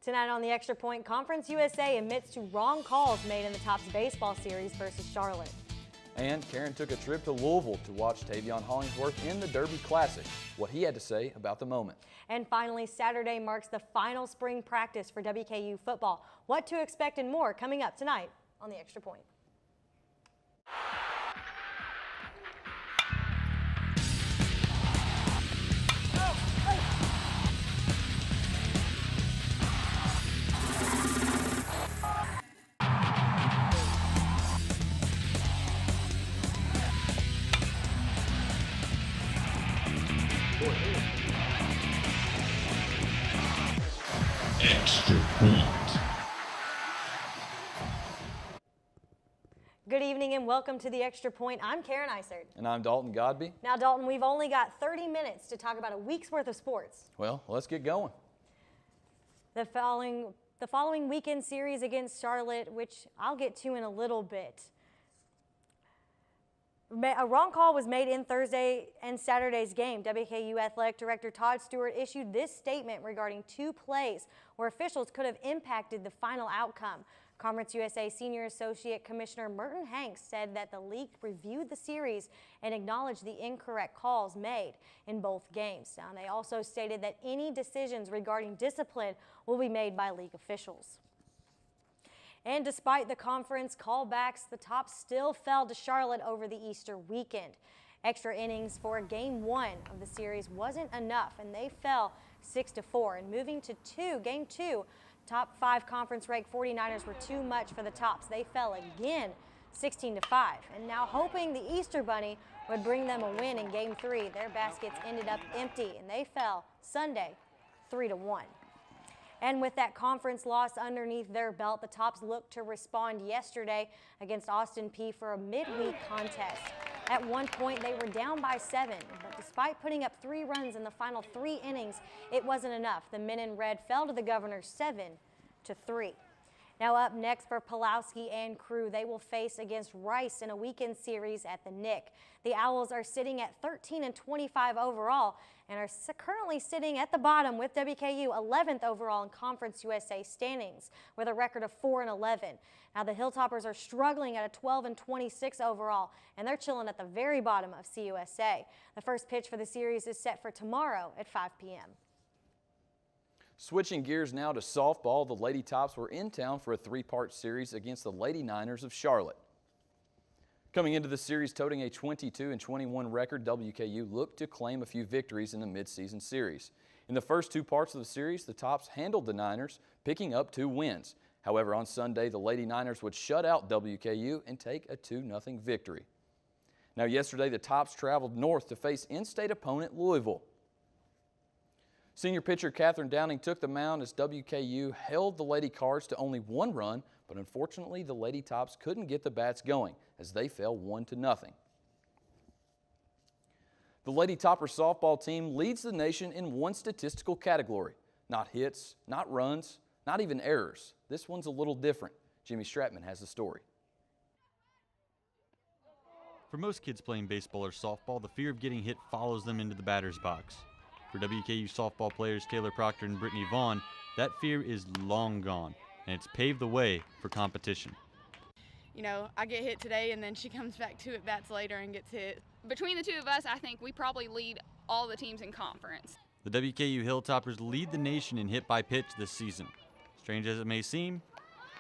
Tonight on the Extra Point, Conference USA admits to wrong calls made in the Tops baseball series versus Charlotte. And Caryn took a trip to Louisville to watch Tavion Hollingsworth in the Derby Classic. What he had to say about the moment. And finally, Saturday marks the final spring practice for WKU football. What to expect and more coming up tonight on the Extra Point. Extra Point. Good evening and welcome to the Extra Point. I'm Caryn Isert. And I'm Dalton Godby. Now, Dalton, we've only got 30 minutes to talk about a week's worth of sports. Well, let's get going. The following weekend series against Charlotte, which I'll get to in a little bit. A wrong call was made in Thursday and Saturday's game. WKU Athletic Director Todd Stewart issued this statement regarding two plays where officials could have impacted the final outcome. Conference USA Senior Associate Commissioner Merton Hanks said that the league reviewed the series and acknowledged the incorrect calls made in both games. Now, they also stated that any decisions regarding discipline will be made by league officials. And despite the conference callbacks, the Tops still fell to Charlotte over the Easter weekend. Extra innings for game one of the series wasn't enough, and they fell 6-4. And moving to game two, top 5 conference ranked 49ers were too much for the Tops. They fell again 16-5. And now hoping the Easter Bunny would bring them a win in game 3, their baskets ended up empty, and they fell Sunday 3-1. And with that conference loss underneath their belt, the Tops looked to respond yesterday against Austin Peay for a midweek contest. At one point, they were down by 7, but despite putting up 3 runs in the final 3 innings, it wasn't enough. The men in red fell to the Governors 7-3. Now up next for Pulowski and crew, they will face against Rice in a weekend series at the Nick. The Owls are sitting at 13-25 overall and are currently sitting at the bottom with WKU 11th overall in Conference USA standings with a record of 4-11. Now the Hilltoppers are struggling at a 12-26 overall, and they're chilling at the very bottom of CUSA. The first pitch for the series is set for tomorrow at 5 p.m. Switching gears now to softball, the Lady Tops were in town for a 3-part series against the Lady Niners of Charlotte. Coming into the series toting a 22-21 record, WKU looked to claim a few victories in the midseason series. In the first 2 parts of the series, the Tops handled the Niners, picking up 2 wins. However, on Sunday, the Lady Niners would shut out WKU and take a 2-0 victory. Now, yesterday, the Tops traveled north to face in-state opponent Louisville. Senior pitcher Catherine Downing took the mound as WKU held the Lady Cards to only 1 run, but unfortunately the Lady Tops couldn't get the bats going as they fell 1-0. The Lady Topper softball team leads the nation in one statistical category. Not hits, not runs, not even errors. This one's a little different. Jimmy Stratman has the story. For most kids playing baseball or softball, the fear of getting hit follows them into the batter's box. For WKU softball players Taylor Proctor and Brittany Vaughn, that fear is long gone, and it's paved the way for competition. You know, I get hit today and then she comes back 2 at-bats later and gets hit. Between the 2 of us, I think we probably lead all the teams in conference. The WKU Hilltoppers lead the nation in hit by pitch this season. Strange as it may seem,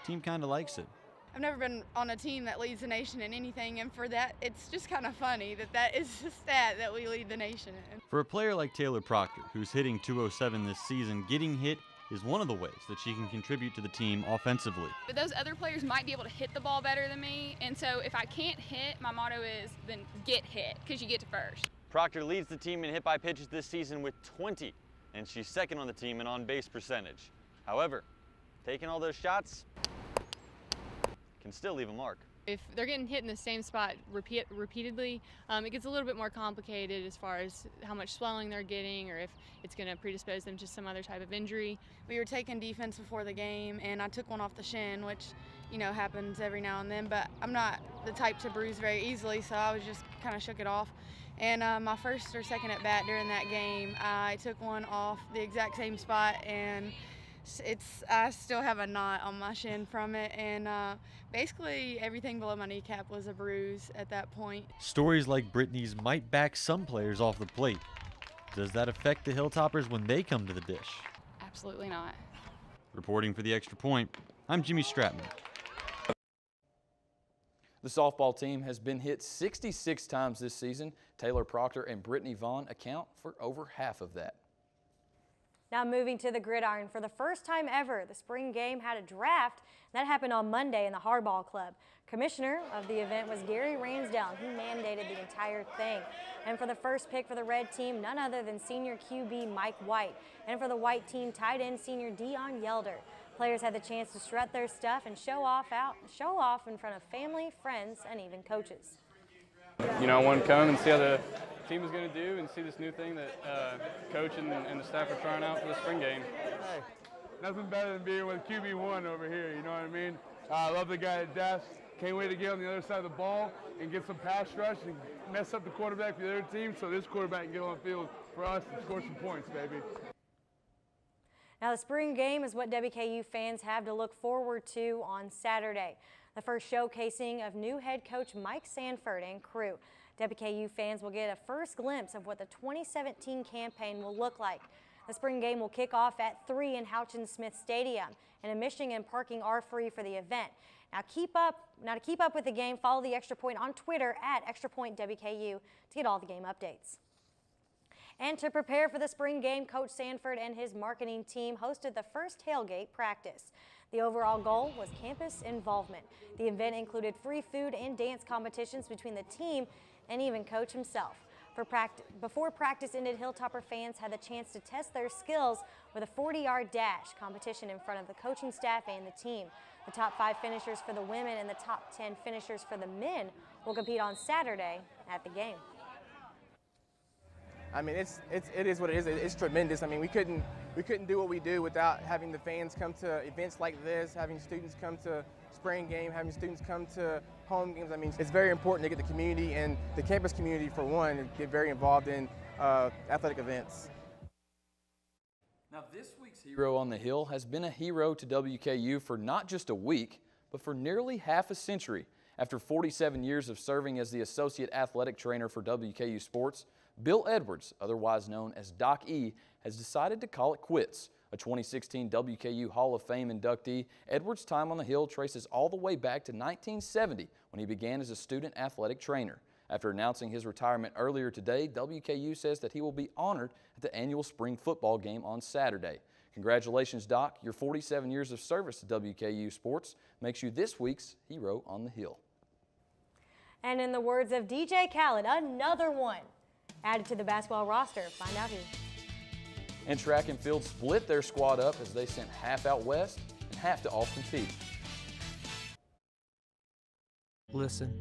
the team kind of likes it. I've never been on a team that leads the nation in anything, and for that, it's just kind of funny that is the stat that we lead the nation in. For a player like Taylor Proctor, who's hitting .207 this season, getting hit is one of the ways that she can contribute to the team offensively. But those other players might be able to hit the ball better than me, and so if I can't hit, my motto is then get hit, because you get to first. Proctor leads the team in hit by pitches this season with 20, and she's second on the team in on-base percentage. However, taking all those shots can still leave a mark. If they're getting hit in the same spot repeatedly, it gets a little bit more complicated as far as how much swelling they're getting or if it's going to predispose them to some other type of injury. We were taking defense before the game, and I took one off the shin, which, you know, happens every now and then, but I'm not the type to bruise very easily, so I was just kind of shook it off. And my first or second at bat during that game, I took one off the exact same spot and I still have a knot on my shin from it, and basically everything below my kneecap was a bruise at that point. Stories like Brittany's might back some players off the plate. Does that affect the Hilltoppers when they come to the dish? Absolutely not. Reporting for the Extra Point, I'm Jimmy Stratman. The softball team has been hit 66 times this season. Taylor Proctor and Brittany Vaughn account for over half of that. Now moving to the gridiron. For the first time ever, the spring game had a draft. That happened on Monday in the Hardball Club. Commissioner of the event was Gary Ransdell. He mandated the entire thing. And for the first pick for the red team, none other than senior QB Mike White. And for the white team, tight end senior Dion Yelder. Players had the chance to strut their stuff and show off in front of family, friends, and even coaches. You know, I wanted to come and see how the team was going to do and see this new thing that coach and the staff are trying out for the spring game. Hey, nothing better than being with QB1 over here, you know what I mean? I love the guy at death. Can't wait to get on the other side of the ball and get some pass rush and mess up the quarterback for the other team so this quarterback can get on the field for us and score some points, baby. Now, the spring game is what WKU fans have to look forward to on Saturday. The first showcasing of new head coach Mike Sanford and crew. WKU fans will get a first glimpse of what the 2017 campaign will look like. The spring game will kick off at 3 in Houchin-Smith Stadium, and admission and parking are free for the event. Now, to keep up with the game, follow the Extra Point on Twitter at ExtraPointWKU to get all the game updates. And to prepare for the spring game, Coach Sanford and his marketing team hosted the first tailgate practice. The overall goal was campus involvement. The event included free food and dance competitions between the team and even Coach himself. Before practice ended, Hilltopper fans had the chance to test their skills with a 40-yard dash competition in front of the coaching staff and the team. The top 5 finishers for the women and the top 10 finishers for the men will compete on Saturday at the game. I mean, it is what it is. It's tremendous. I mean, we couldn't do what we do without having the fans come to events like this, having students come to spring game, having students come to home games. I mean, it's very important to get the community and the campus community, for one, to get very involved in athletic events. Now, this week's hero on the hill has been a hero to WKU for not just a week, but for nearly half a century. After 47 years of serving as the associate athletic trainer for WKU sports, Bill Edwards, otherwise known as Doc E, has decided to call it quits. A 2016 WKU Hall of Fame inductee, Edwards' time on the Hill traces all the way back to 1970 when he began as a student athletic trainer. After announcing his retirement earlier today, WKU says that he will be honored at the annual spring football game on Saturday. Congratulations, Doc. Your 47 years of service to WKU sports makes you this week's hero on the Hill. And in the words of DJ Khaled, another one added to the basketball roster. Find out who. And track and field split their squad up as they sent half out west and half to Austin Peay. Listen,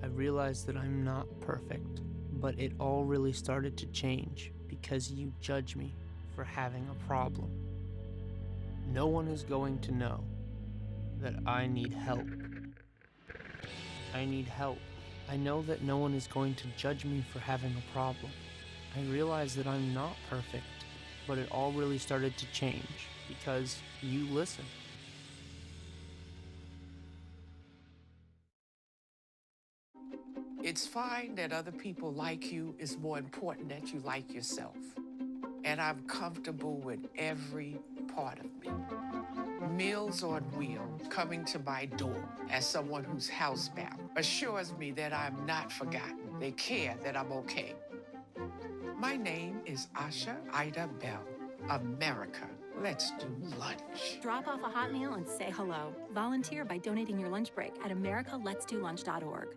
I realize that I'm not perfect, but it all really started to change because you judge me for having a problem. No one is going to know that I need help. I need help. I know that no one is going to judge me for having a problem. I realize that I'm not perfect, but it all really started to change because you listened. It's fine that other people like you. It's more important that you like yourself. And I'm comfortable with every part of me. Meals on Wheels coming to my door as someone who's housebound assures me that I'm not forgotten. They care that I'm okay. My name is Asha Ida Bell. America, let's do lunch. Drop off a hot meal and say hello. Volunteer by donating your lunch break at americaletsdolunch.org.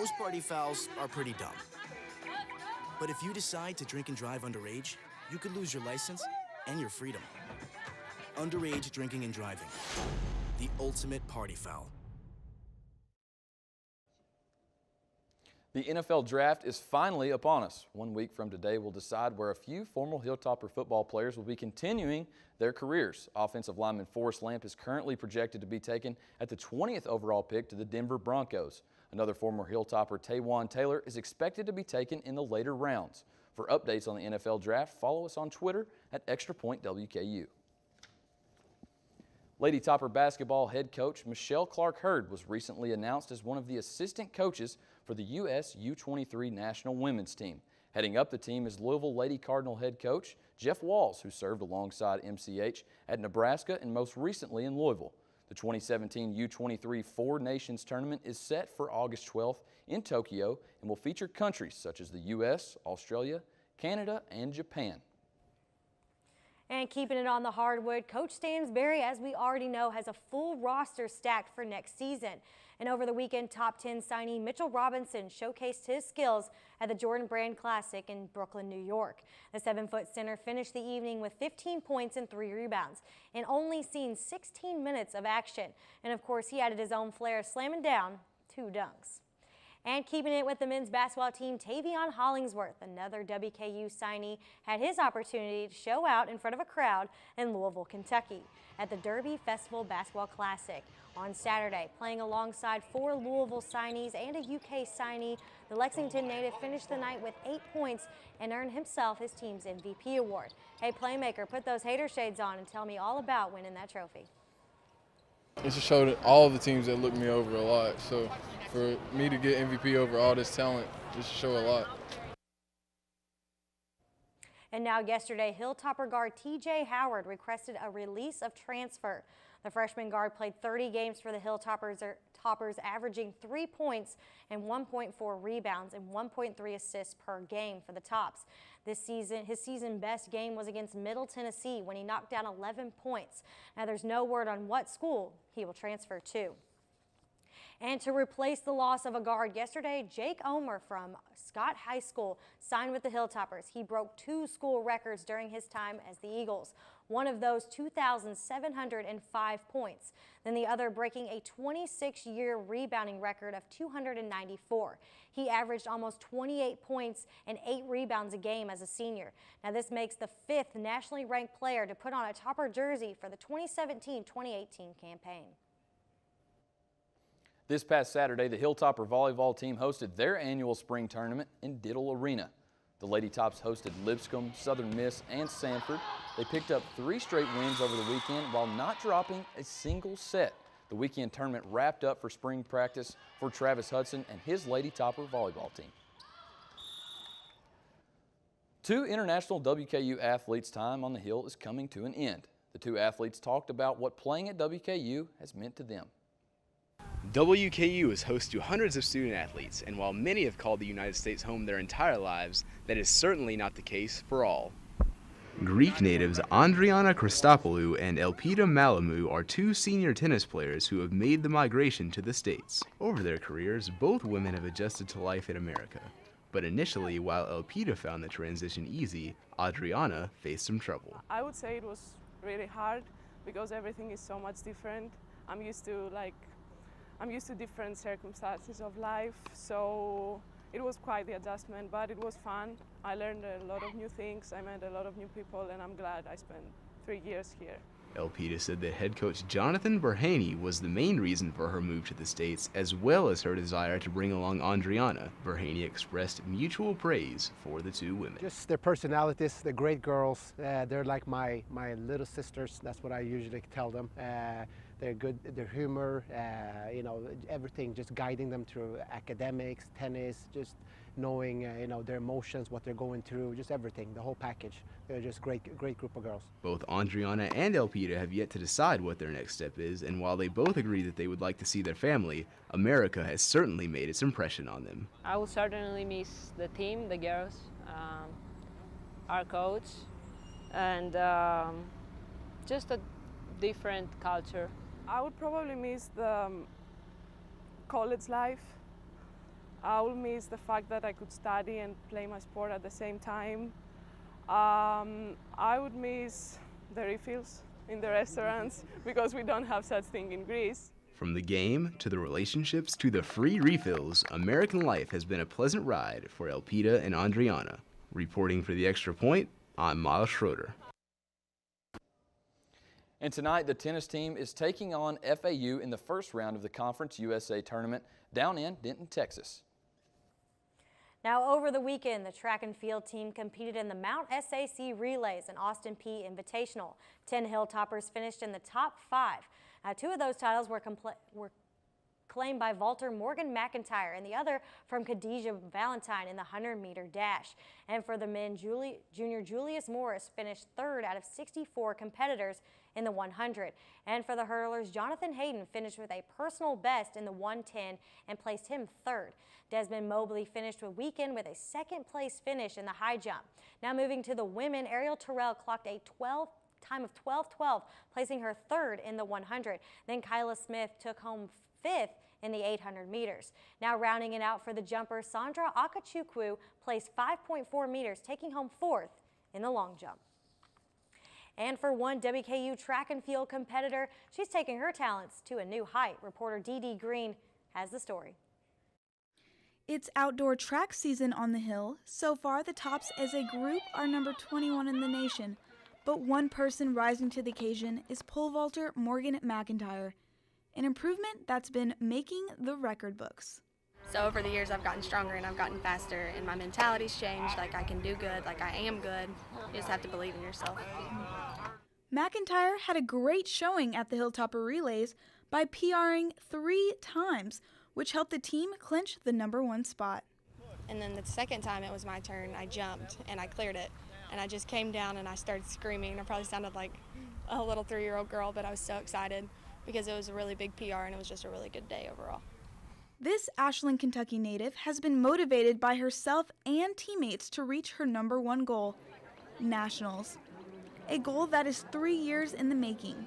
Most party fouls are pretty dumb. But if you decide to drink and drive underage, you could lose your license and your freedom. Underage drinking and driving. The ultimate party foul. The NFL draft is finally upon us. 1 week from today, we'll decide where a few former Hilltopper football players will be continuing their careers. Offensive lineman Forrest Lamp is currently projected to be taken at the 20th overall pick to the Denver Broncos. Another former Hilltopper, Taywan Taylor, is expected to be taken in the later rounds. For updates on the NFL draft, follow us on Twitter at ExtraPointWKU. Lady Topper basketball head coach Michelle Clark-Hurd was recently announced as one of the assistant coaches for the U.S. U23 national women's team. Heading up the team is Louisville Lady Cardinal head coach Jeff Walls, who served alongside MCH at Nebraska and most recently in Louisville. The 2017 U23 Four Nations tournament is set for August 12th in Tokyo and will feature countries such as the U.S., Australia, Canada, and Japan. And keeping it on the hardwood, Coach Stansberry, as we already know, has a full roster stacked for next season. And over the weekend, top 10 signee Mitchell Robinson showcased his skills at the Jordan Brand Classic in Brooklyn, New York. The 7-foot center finished the evening with 15 points and 3 rebounds and only seen 16 minutes of action. And of course, he added his own flair, slamming down 2 dunks. And keeping it with the men's basketball team, Tavion Hollingsworth, another WKU signee, had his opportunity to show out in front of a crowd in Louisville, Kentucky at the Derby Festival Basketball Classic on Saturday. Playing alongside 4 Louisville signees and a UK signee, the Lexington native finished the night with 8 points and earned himself his team's MVP award. Hey, Playmaker, put those hater shades on and tell me all about winning that trophy. It just showed all the teams that looked me over a lot. So for me to get MVP over all this talent, just show a lot. And now yesterday, Hilltopper guard TJ Howard requested a release of transfer. The freshman guard played 30 games for the Hilltoppers, averaging 3 points and 1.4 rebounds and 1.3 assists per game for the Tops. This season, his season best game was against Middle Tennessee when he knocked down 11 points. Now there's no word on what school he will transfer to. And to replace the loss of a guard yesterday, Jake Omer from Scott High School signed with the Hilltoppers. He broke 2 school records during his time as the Eagles. One of those 2,705 points. Then the other breaking a 26-year rebounding record of 294. He averaged almost 28 points and 8 rebounds a game as a senior. Now this makes the 5th nationally ranked player to put on a Topper jersey for the 2017-2018 campaign. This past Saturday, the Hilltopper volleyball team hosted their annual spring tournament in Diddle Arena. The Lady Tops hosted Lipscomb, Southern Miss, and Sanford. They picked up 3 straight wins over the weekend while not dropping a single set. The weekend tournament wrapped up for spring practice for Travis Hudson and his Lady Topper volleyball team. 2 international WKU athletes' time on the Hill is coming to an end. The 2 athletes talked about what playing at WKU has meant to them. WKU is host to hundreds of student athletes, and while many have called the United States home their entire lives, that is certainly not the case for all. Greek natives Andriana Christopoulou and Elpida Malamou are 2 senior tennis players who have made the migration to the States. Over their careers, both women have adjusted to life in America. But initially, while Elpida found the transition easy, Adriana faced some trouble. I would say it was really hard because everything is so much different. I'm used to different circumstances of life, so it was quite the adjustment, but it was fun. I learned a lot of new things, I met a lot of new people, and I'm glad I spent 3 years here. Elpida said that head coach Jonathan Berhaney was the main reason for her move to the States, as well as her desire to bring along Andriana. Berhaney expressed mutual praise for the 2 women. Just their personalities, they're great girls. They're like my little sisters, that's what I usually tell them. They're good, their humor, you know, everything, just guiding them through academics, tennis, just knowing, you know, their emotions, what they're going through, just everything, the whole package. They're just great group of girls. Both Andriana and Elpida have yet to decide what their next step is, and while they both agree that they would like to see their family, America has certainly made its impression on them. I will certainly miss the team, the girls, our coach, and just a different culture. I would probably miss the college life. I will miss the fact that I could study and play my sport at the same time. I would miss the refills in the restaurants because we don't have such thing in Greece. From the game, to the relationships, to the free refills, American life has been a pleasant ride for Elpida and Andriana. Reporting for the Extra Point, I'm Miles Schroeder. And tonight, the tennis team is taking on FAU in the first round of the Conference USA tournament down in Denton, Texas. Now, over the weekend, the track and field team competed in the Mount SAC Relays and Austin Peay Invitational. 10 Hilltoppers finished in the top 5. Two of those titles were claimed by vaulter Morgan McIntyre and the other from Khadijah Valentine in the 100-meter dash. And for the men, junior Julius Morris finished 3rd out of 64 competitors in the 100. And for the hurdlers, Jonathan Hayden finished with a personal best in the 110 and placed him 3rd. Desmond Mobley finished the weekend with a 2nd place finish in the high jump. Now moving to the women, Ariel Terrell clocked a time of 12:12, placing her 3rd in the 100. Then Kyla Smith took home 5th in the 800 meters. Now rounding it out for the jumper, Sandra Akachukwu placed 5.4 meters, taking home 4th in the long jump. And for one WKU track and field competitor, she's taking her talents to a new height. Reporter Dee Green has the story. It's outdoor track season on the Hill. So far, the tops as a group are number 21 in the nation. But one person rising to the occasion is pole vaulter Morgan McIntyre, an improvement that's been making the record books. So over the years, I've gotten stronger and I've gotten faster, and my mentality's changed. Like, I can do good, like I am good. You just have to believe in yourself. McIntyre had a great showing at the Hilltopper Relays by PRing 3 times, which helped the team clinch the #1 spot. And then the second time it was my turn, I jumped and I cleared it. And I just came down and I started screaming. I probably sounded like a little 3-year-old girl, but I was so excited because it was a really big PR and it was just a really good day overall. This Ashland, Kentucky native has been motivated by herself and teammates to reach her #1 goal, nationals. A goal that is 3 years in the making.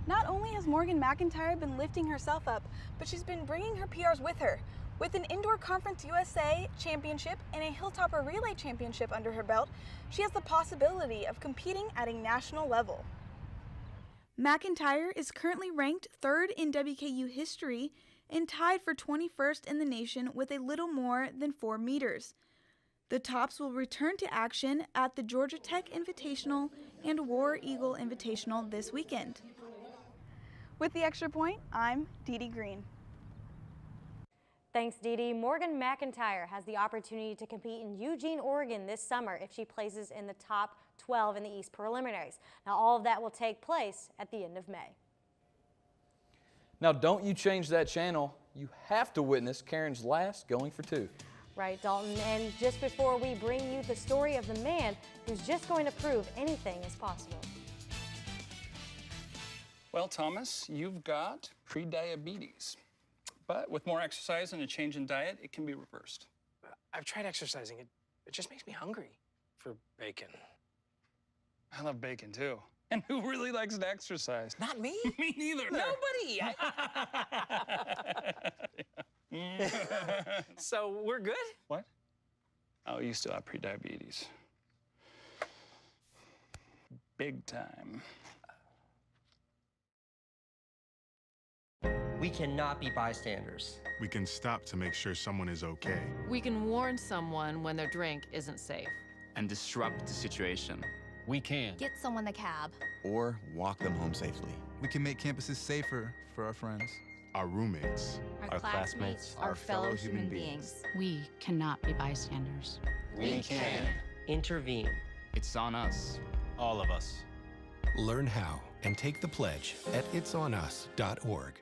Not only has Morgan McIntyre been lifting herself up, but she's been bringing her PRs with her. With an Indoor Conference USA championship and a Hilltopper Relay championship under her belt, she has the possibility of competing at a national level. McIntyre is currently ranked 3rd in WKU history and tied for 21st in the nation with a little more than 4 meters. The tops will return to action at the Georgia Tech Invitational and War Eagle Invitational this weekend. With the Extra Point, I'm Dee Green. Thanks, Dee. Morgan McIntyre has the opportunity to compete in Eugene, Oregon this summer if she places in the top 12 in the East preliminaries. Now, all of that will take place at the end of May. Now, don't you change that channel. You have to witness Caryn's last going for 2. Right, Dalton. And just before we bring you the story of the man who's just going to prove anything is possible. Well, Thomas, you've got prediabetes. But with more exercise and a change in diet, it can be reversed. I've tried exercising. It just makes me hungry for bacon. I love bacon, too. And who really likes to exercise? Not me. Me neither. Nobody. So we're good? What? Oh, you still have prediabetes. Big time. We cannot be bystanders. We can stop to make sure someone is okay. We can warn someone when their drink isn't safe. And disrupt the situation. We can. Get someone a cab. Or walk them home safely. We can make campuses safer for our friends. Our roommates. Our classmates. Our fellow human beings. We cannot be bystanders. We can. Intervene. It's on us. All of us. Learn how and take the pledge at itsonus.org.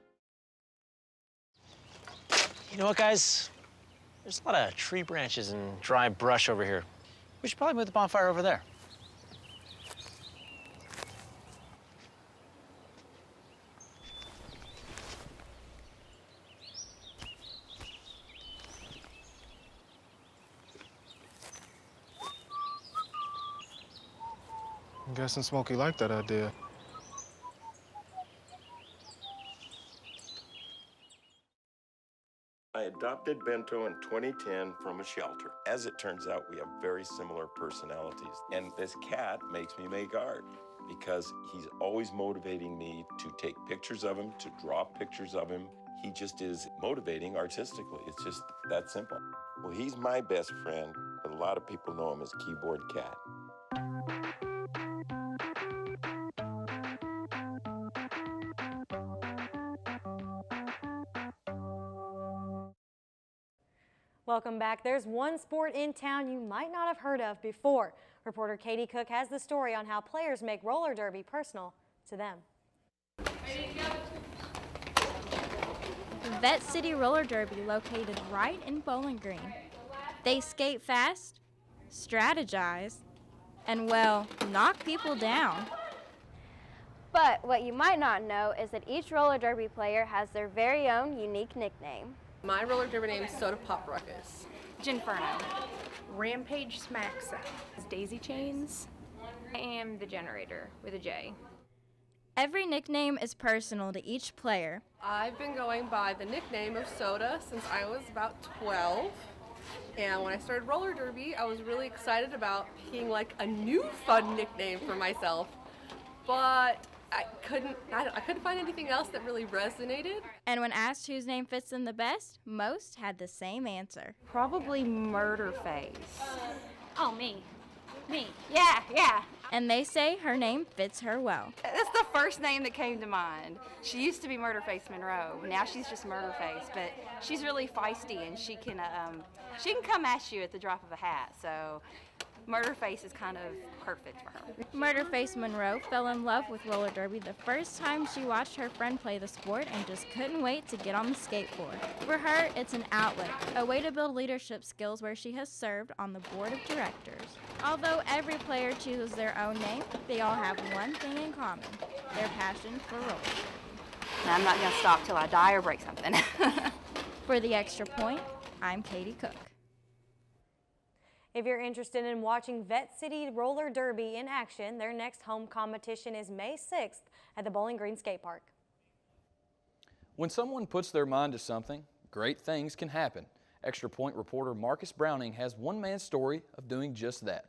You know what, guys? There's a lot of tree branches and dry brush over here. We should probably move the bonfire over there. I'm guessing Smokey liked that idea. I adopted Bento in 2010 from a shelter. As it turns out, we have very similar personalities. And this cat makes me make art because he's always motivating me to take pictures of him, to draw pictures of him. He just is motivating artistically. It's just that simple. Well, he's my best friend, but a lot of people know him as Keyboard Cat. Welcome back. There's one sport in town you might not have heard of before. Reporter Katie Cook has the story on how players make roller derby personal to them. Vet City Roller Derby located right in Bowling Green. They skate fast, strategize, and, well, knock people down. But what you might not know is that each roller derby player has their very own unique nickname. My roller derby name is Soda Pop Ruckus. Ginferno. Rampage Smacks. Daisy Chains. I am the Generator with a J. Every nickname is personal to each player. I've been going by the nickname of Soda since I was about 12. And when I started roller derby, I was really excited about being like a new fun nickname for myself. But I couldn't find anything else that really resonated. And when asked whose name fits them the best, most had the same answer. Probably Murderface. Oh, me. Yeah. And they say her name fits her well. That's the first name that came to mind. She used to be Murderface Monroe. Now she's just Murderface, but she's really feisty and she can come at you at the drop of a hat. So Murderface is kind of perfect for her. Murderface Monroe fell in love with roller derby the first time she watched her friend play the sport and just couldn't wait to get on the skateboard. For her, it's an outlet, a way to build leadership skills where she has served on the board of directors. Although every player chooses their own name, they all have one thing in common, their passion for roller derby. Now, I'm not going to stop till I die or break something. For the Extra Point, I'm Katie Cook. If you're interested in watching Vet City Roller Derby in action, their next home competition is May 6th at the Bowling Green Skate Park. When someone puts their mind to something, great things can happen. Extra Point reporter Marcus Browning has one man's story of doing just that.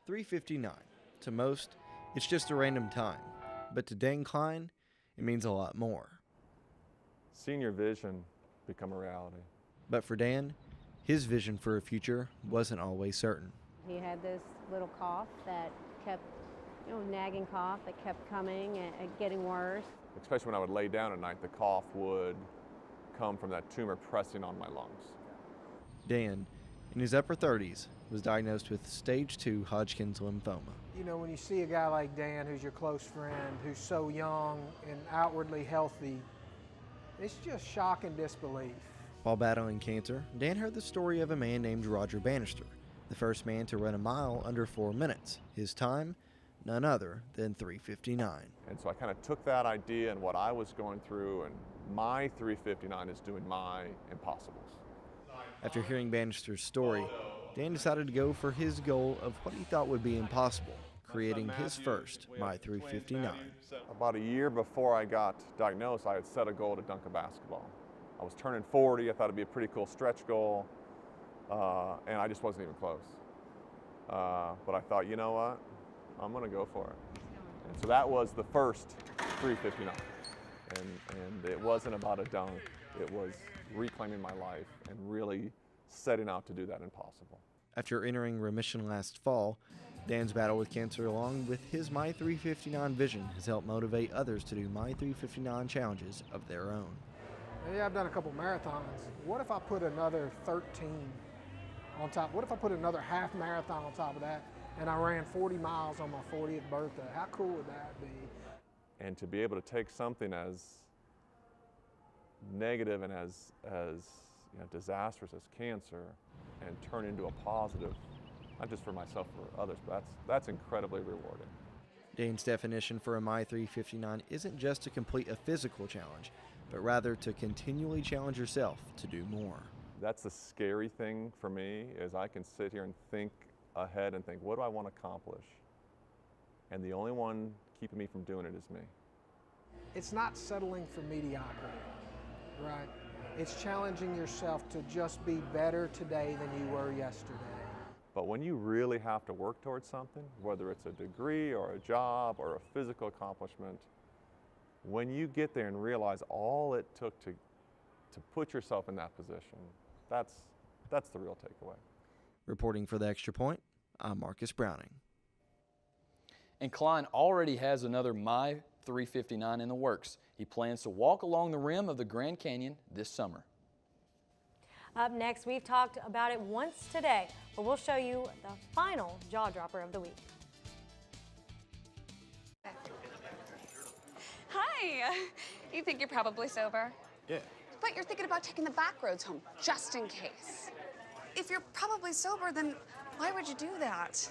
3:59. To most, it's just a random time. But to Dan Klein, it means a lot more. Seeing your vision become a reality. But for Dan, his vision for a future wasn't always certain. He had this little cough that kept, nagging cough that kept coming and getting worse. Especially when I would lay down at night, the cough would come from that tumor pressing on my lungs. Dan, in his upper 30s, was diagnosed with stage 2 Hodgkin's lymphoma. When you see a guy like Dan, who's your close friend, who's so young and outwardly healthy, it's just shock and disbelief. While battling cancer, Dan heard the story of a man named Roger Bannister, the first man to run a mile under 4 minutes. His time, none other than 3:59. And so I kind of took that idea and what I was going through, and my 3:59 is doing my impossibles. After hearing Bannister's story, Dan decided to go for his goal of what he thought would be impossible, creating his first My 3:59. About a year before I got diagnosed, I had set a goal to dunk a basketball. I was turning 40, I thought it'd be a pretty cool stretch goal, and I just wasn't even close. But I thought, you know what, I'm gonna go for it. And so that was the first 3:59. And it wasn't about a dunk, it was reclaiming my life and really setting out to do that impossible. After entering remission last fall, Dan's battle with cancer along with his My 3:59 vision has helped motivate others to do My 3:59 challenges of their own. Yeah, I've done a couple marathons. What if I put another 13 on top? What if I put another half marathon on top of that and I ran 40 miles on my 40th birthday? How cool would that be? And to be able to take something as negative and as disastrous as cancer and turn into a positive, not just for myself, for others, but that's incredibly rewarding. Dan's definition for a My 3:59 isn't just to complete a physical challenge, but rather to continually challenge yourself to do more. That's the scary thing for me, is I can sit here and think ahead and think, what do I want to accomplish? And the only one keeping me from doing it is me. It's not settling for mediocrity, right? It's challenging yourself to just be better today than you were yesterday. But when you really have to work towards something, whether it's a degree or a job or a physical accomplishment, when you get there and realize all it took to put yourself in that position, that's the real takeaway. Reporting for the Extra Point, I'm Marcus Browning. And Klein already has another My 359 in the works. He plans to walk along the rim of the Grand Canyon this summer. Up next, we've talked about it once today, but we'll show you the final jaw dropper of the week. Hi. You think you're probably sober? Yeah. But you're thinking about taking the back roads home, just in case. If you're probably sober, then why would you do that?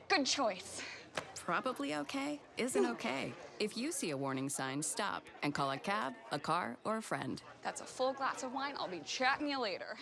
Good choice. Probably okay isn't okay. If you see a warning sign, stop and call a cab, a car, or a friend. That's a full glass of wine. I'll be chatting you later.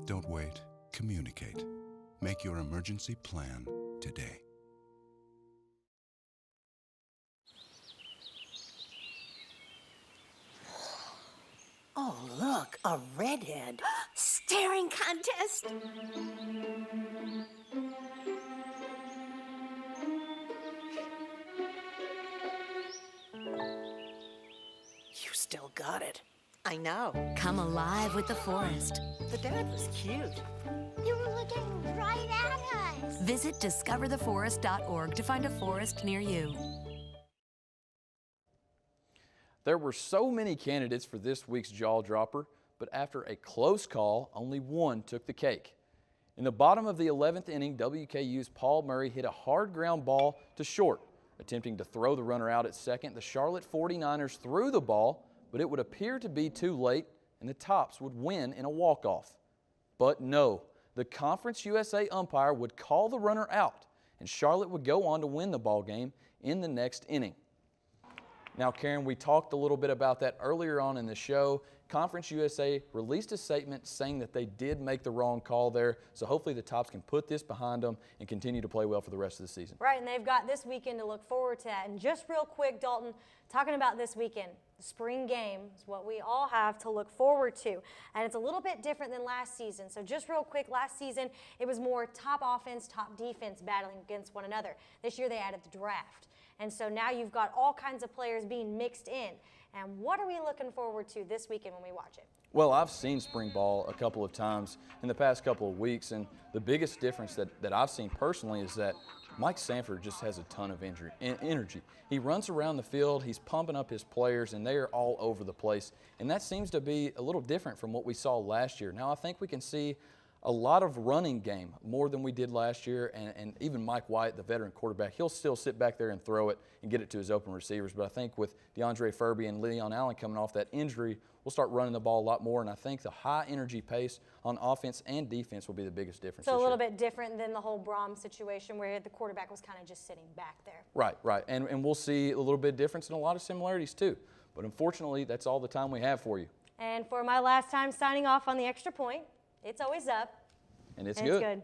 Don't wait. Communicate. Make your emergency plan today. Oh, look, a redhead. Staring contest. You still got it. I know. Come alive with the forest. The dad was cute. You were looking right at us. Visit discovertheforest.org to find a forest near you. There were so many candidates for this week's jaw dropper, but after a close call, only one took the cake. In the bottom of the 11th inning, WKU's Paul Murray hit a hard ground ball to short. Attempting to throw the runner out at second, the Charlotte 49ers threw the ball, but it would appear to be too late, and the Tops would win in a walk-off. But no, the Conference USA umpire would call the runner out, and Charlotte would go on to win the ball game in the next inning. Now, Caryn, we talked a little bit about that earlier on in the show. Conference USA released a statement saying that they did make the wrong call there, so hopefully the Tops can put this behind them and continue to play well for the rest of the season. Right, and they've got this weekend to look forward to that. And just real quick, Dalton, talking about this weekend, the spring game is what we all have to look forward to. And it's a little bit different than last season. So just real quick, last season it was more top offense, top defense battling against one another. This year they added the draft. And so now you've got all kinds of players being mixed in. And what are we looking forward to this weekend when we watch it? Well, I've seen spring ball a couple of times in the past couple of weeks, and the biggest difference that I've seen personally is that Mike Sanford just has a ton of energy. He runs around the field, he's pumping up his players, and they are all over the place. And that seems to be a little different from what we saw last year. Now, I think we can see a lot of running game, more than we did last year, and even Mike White, the veteran quarterback, he'll still sit back there and throw it and get it to his open receivers. But I think with DeAndre Furby and Leon Allen coming off that injury, we'll start running the ball a lot more, and I think the high energy pace on offense and defense will be the biggest difference. So a little bit different than the whole Brahms situation where the quarterback was kind of just sitting back there. Right. And we'll see a little bit of difference and a lot of similarities too. But unfortunately, that's all the time we have for you. And for my last time signing off on the Extra Point, it's always up. And it's good.